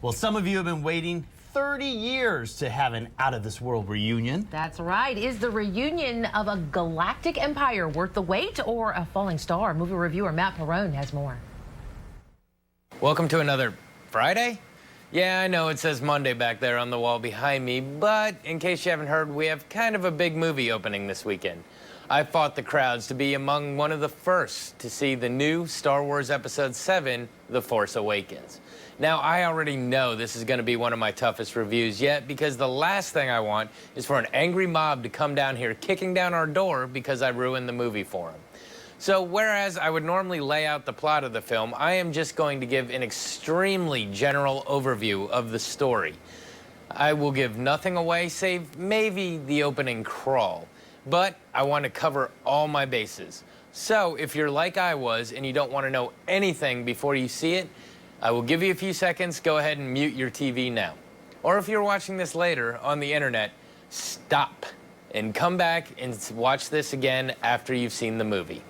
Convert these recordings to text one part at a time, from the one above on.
Well, some of you have been waiting 30 years to have an out-of-this-world reunion. That's right. Is the reunion of a galactic empire worth the wait or a falling star? Movie reviewer Matt Perrone has more. Welcome to another Friday? Yeah, I know it says Monday back there on the wall behind me, but in case you haven't heard, we have kind of a big movie opening this weekend. I fought the crowds to be among one of the first to see the new Star Wars Episode VII, The Force Awakens. Now, I already know this is going to be one of my toughest reviews yet because the last thing I want is for an angry mob to come down here kicking down our door because I ruined the movie for them. So, whereas I would normally lay out the plot of the film, I am just going to give an extremely general overview of the story. I will give nothing away save maybe the opening crawl, but I want to cover all my bases. So, if you're like I was and you don't want to know anything before you see it, I will give you a few seconds. Go ahead and mute your TV now. Or if you're watching this later on the internet, stop and come back and watch this again after you've seen the movie.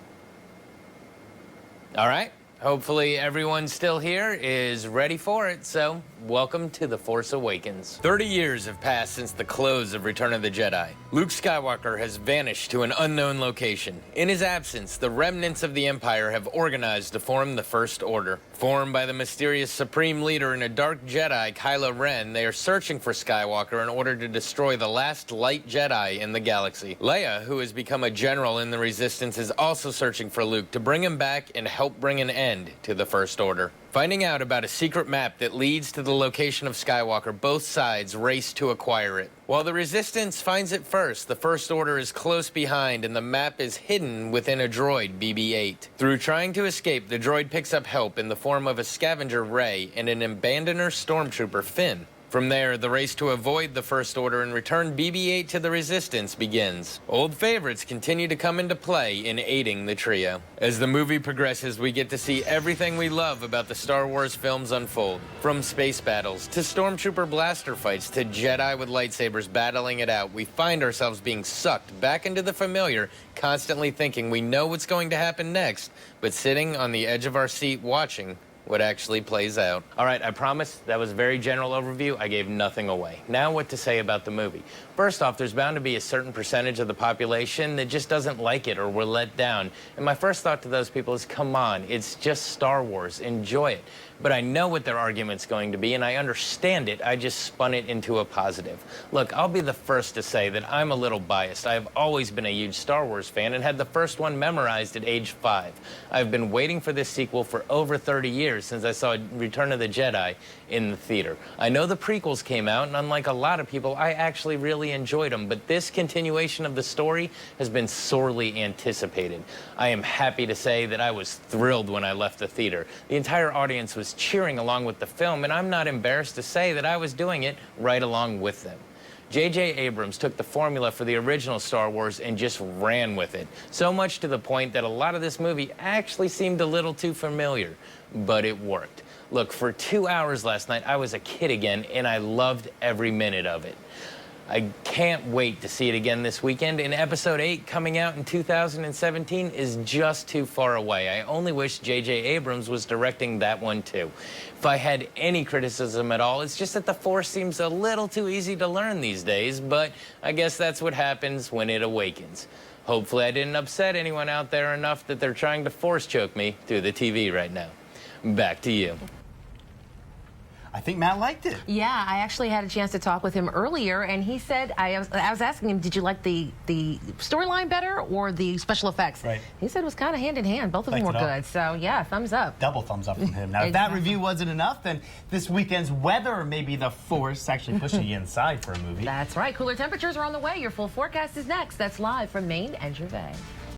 All right, hopefully everyone still here is ready for it, so welcome to The Force Awakens. 30 years have passed since the close of Return of the Jedi. Luke Skywalker has vanished to an unknown location. In his absence, the remnants of the Empire have organized to form the First Order. Formed by the mysterious Supreme Leader and a dark Jedi, Kylo Ren, they are searching for Skywalker in order to destroy the last light Jedi in the galaxy. Leia, who has become a general in the Resistance, is also searching for Luke to bring him back and help bring an end to the First Order. Finding out about a secret map that leads to the location of Skywalker, both sides race to acquire it. While the Resistance finds it first, the First Order is close behind and the map is hidden within a droid, BB-8. Through trying to escape, the droid picks up help in the form of a scavenger, Rey, and an abandoner stormtrooper, Finn. From there, the race to avoid the First Order and return BB-8 to the Resistance begins. Old favorites continue to come into play in aiding the trio. As the movie progresses, we get to see everything we love about the Star Wars films unfold. From space battles, to stormtrooper blaster fights, to Jedi with lightsabers battling it out, we find ourselves being sucked back into the familiar, constantly thinking we know what's going to happen next, but sitting on the edge of our seat watching what actually plays out. All right, I promise that was a very general overview. I gave nothing away. Now what to say about the movie. First off, there's bound to be a certain percentage of the population that just doesn't like it or were let down. And my first thought to those people is, come on, it's just Star Wars. Enjoy it. But I know what their argument's going to be, and I understand it. I just spun it into a positive. Look, I'll be the first to say that I'm a little biased. I have always been a huge Star Wars fan and had the first one memorized at age 5. I've been waiting for this sequel for over 30 years since I saw Return of the Jedi in the theater. I know the prequels came out, and unlike a lot of people, I actually really enjoyed them, but this continuation of the story has been sorely anticipated. I am happy to say that I was thrilled when I left the theater. The entire audience was cheering along with the film, and I'm not embarrassed to say that I was doing it right along with them. J.J. Abrams took the formula for the original Star Wars and just ran with it. So much to the point that a lot of this movie actually seemed a little too familiar, but it worked. Look, for 2 hours last night, I was a kid again, and I loved every minute of it. I can't wait to see it again this weekend, and Episode VIII, coming out in 2017, is just too far away. I only wish J.J. Abrams was directing that one, too. If I had any criticism at all, it's just that the Force seems a little too easy to learn these days, but I guess that's what happens when it awakens. Hopefully I didn't upset anyone out there enough that they're trying to Force choke me through the TV right now. Back to you. I think Matt liked it. Yeah, I actually had a chance to talk with him earlier, and he said, I was asking him, did you like the storyline better or the special effects? Right. He said it was kind of hand in hand. Both of them were good. So, yeah, thumbs up. Double thumbs up from him. Now, if that review wasn't enough, then this weekend's weather may be the Force actually pushing you inside for a movie. That's right. Cooler temperatures are on the way. Your full forecast is next. That's live from Maine and Gervais.